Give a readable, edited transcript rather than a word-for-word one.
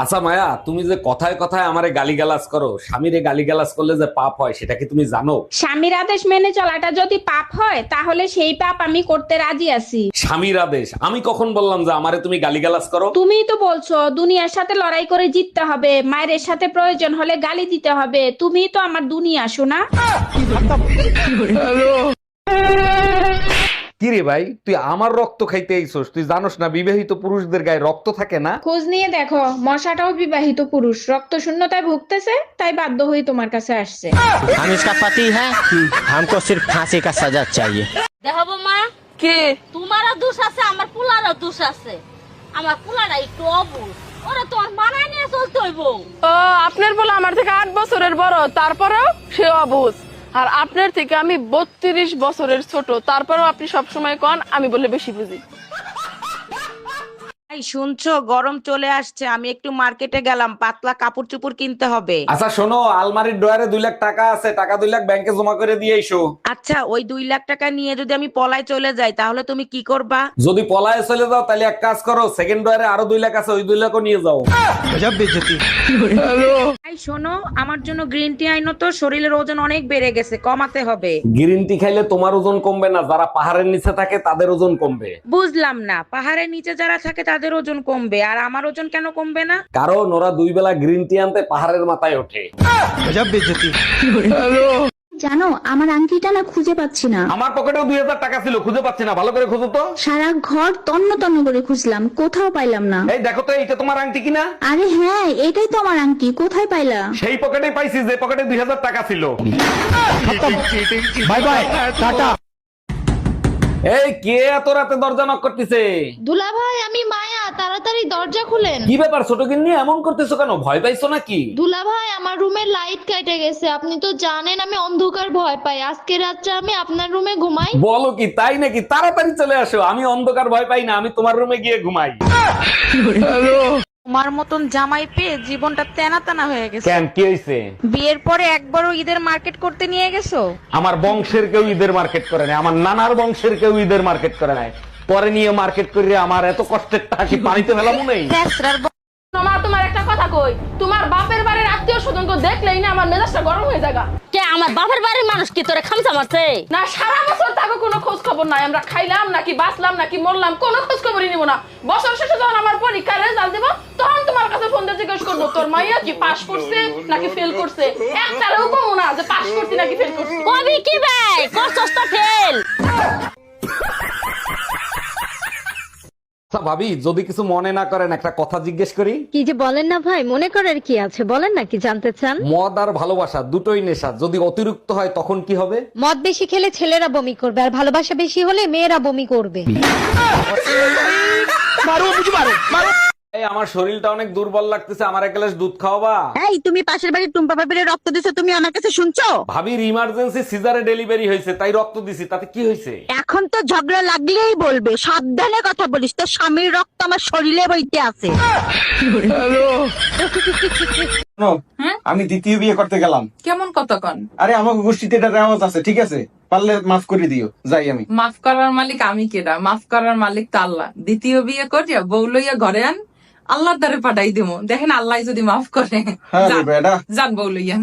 আচ্ছা মায়া, তুমি যে কথায় কথায় আমারে গালিগালাজ করো, স্বামীরে গালিগালাজ করলে যে পাপ হয় সেটা কি তুমি জানো? স্বামীর আদেশ মেনে চলাটা যদি পাপ হয় তাহলে সেই পাপ আমি করতে রাজি আছি। স্বামীর আদেশ? আমি কখন বললাম যে আমারে তুমি গালিগালাজ করো? তুমিই তো বলছো দুনিয়ার সাথে লড়াই করে জিততে হবে, মায়ের সাথে প্রয়োজন হলে গালি দিতে হবে। তুমিই তো আমার দুনিয়া, শোনা। কি রে ভাই, তুই আমার রক্ত খাইতে আইছস? তুই জানোস না বিবাহিত পুরুষদের গায়ে রক্ত থাকে না? খোঁজ নিয়ে দেখো, মশাটাও বিবাহিত পুরুষ, রক্ত শূন্যতায় ভুগতেছে, তাই বাধ্য হয়ে তোমার কাছে আসছে। हम इसका पति है, हमको सिर्फ फांसी का सजा चाहिए। দেখো মা, কে? তোমারও দোষ আছে, আমার পুলারও দোষ আছে। আমার পুলারা একটু অবুঝ, ওরা তো আর মানায় নিয়ে চলতে হইব। ও, আপনার বলে আমার থেকে 8 বছরের বড়, তারপরেও সে অবুঝ। আর আপনার থেকে আমি 32 বছরের ছোট, তারপরেও আপনি সবসময় কন আমি বলে বেশি বুঝি। এই শুনছো, গরম চলে আসছে, আমি একটু মার্কেটে গেলাম, পাতলা কাপড় চোপড় কিনতে হবে। আচ্ছা শোনো, আলমারির ড্রয়ারে 2 লাখ টাকা আছে, টাকা 2 লাখ ব্যাংকে জমা করে দিয়ে এসো। আচ্ছা, ওই 2 লাখ টাকা নিয়ে যদি আমি পলায় চলে যাই তাহলে তুমি কি করবা? যদি পলায়ে চলে যাও তাহলে এক কাজ করো, সেকেন্ড ড্রয়ারে আরো 2 লাখ আছে, ওই 2 লাখও নিয়ে যাও। এই শোনো, আমার জন্য গ্রিন টি আইনো তো, শরীরের ওজন অনেক বেড়ে গেছে, কমাতে হবে। গ্রিন টি খাইলে তোমার ওজন কমবে না, যারা পাহাড়ের নিচে থাকে তাদের ওজন কমবে। বুঝলাম না, পাহাড়ের নিচে যারা থাকে তাদের ওজন কমবে আর আমার ওজন কেন কমবে না? কারণ ওরা 2 বেলা গ্রিন টি আনতে পাহাড়ের মাথায় ওঠে। জানো, আমার আংটিটা না খুঁজে পাচ্ছি না। আমার পকেটেও 2000 টাকা ছিল, খুঁজে পাচ্ছি না, ভালো করে খুঁজো তো। সারা ঘর তন্ন তন্ন করে খুঁজলাম, কোথাও পাইলাম না। এই দেখো তো, এইটা তোমার আংটি কিনা? আরে হ্যাঁ, এটাই তো আমার আংটি, কোথায় পাইলা? সেই পকেটে পাইছি যে পকেটে 2000 টাকা ছিল। Bye bye tata. এই কে এত রাতে দরজা নক করতেছে? দুলা ভাই, আমি মায়া, তাড়াতাড়ি দরজা খুলেন। কি ব্যাপার ছোট গিন্নি, এমন করতেছো কেন? ভয় পাইছো নাকি? দুলা ভাই, আমার রুমের লাইট কেটে গেছে। আপনি তো জানেন আমি অন্ধকার ভয় পাই। আজকে রাত্রে আমি আপনার রুমে ঘুমাই। বলো কি, তাই নাকি? তাড়াতাড়ি চলে আসো, আমি অন্ধকার ভয় পাই না, আমি তোমার রুমে গিয়ে ঘুমাই। তোমার মতন জামাই পেয়ে জীবনটা তেনা তেনা হয়ে গেছে। কেন, কি হয়েছে? বিয়ের পরে একবারও ঈদের মার্কেট করতে নিয়ে গেছো? আমার বংশের কেউ ঈদের মার্কেট করে নাই, আমার নানার বংশের কেউ ঈদের মার্কেট করে নাই। পরে নিয়ে মার্কেট করে আমার এত কষ্টের টাকা কি পানিতে ফেলামু নেই? মা, তোমার একটা কথা কই, তোমার বাপের বাড়ির আত্মীয় স্বজনকে দেখলেই না আমার মেজাজটা গরম হয়ে যায়। কে আমার বাপের বাড়ির মানুষ কি তোরে খামচা মারছে? না, সারা বছর তাকে কোনো খোঁজ খবর নাই, আমরা খাইলাম নাকি বাঁচলাম নাকি মরলাম কোনো খোঁজ খবরই নিব না। বছর শেষে যখন আমার পরীক্ষার রেজাল্ট দেব তখন তোমার কাছে ফোন দিয়ে জিজ্ঞেস করবো তোর মাইয়া কি পাস করছে নাকি ফেল করছে। একটারও কমো না যে পাস করছি নাকি ফেল করছি। কবি কি ভাই করছস তো ফেল। আচ্ছা ভাবি, যদি কিছু মনে না করেন একটা কথা জিজ্ঞেস করি। কি যে বলেন না ভাই, মনে করার কি আছে, বলেন না কি জানতে চান। মদ আর ভালোবাসা দুটোই নেশা, যদি অতিরিক্ত হয় তখন কি হবে? মদ বেশি খেলে ছেলেরা বমি করবে আর ভালোবাসা বেশি হলে মেয়েরা বমি করবে। এই আমার শরীরটা অনেক দুর্বল লাগতেছে, আমার এক গ্লাস দুধ খাওয়াবা? এই, তুমি পাশের বাড়ির টুম্পা ভাবিরে রক্ত দিছো, তুমি আমার কাছে শুনছো? ভাবির ইমার্জেন্সি সিজারে ডেলিভারি হয়েছে, তাই রক্ত দিছি, তাতে কি হয়েছে? এখন তো ঝগড়া লাগলেই বলবে, সাবধানে কথা বলিস, তোর স্বামীর রক্ত আমার শরীরে বইতে আছে। আমি দ্বিতীয় বিয়ে করতে গেলাম। কেমন কতক্ষণ? আরে আমার গোষ্ঠীতে এটা রেওয়াজ আছে, ঠিক আছে? পারলে মাফ করে দিও, যাই আমি। মাফ করার মালিক আমি কেডা? মাফ করার মালিক তো আল্লাহ। দ্বিতীয় বিয়ে করিয়া বউ লইয়া ঘরে আন, আল্লাহর দ্বারে পাঠাই দিব, দেখেন আল্লাহ যদি মাফ করে। হ্যাঁ রে বেটা। যান বউ লইয়া।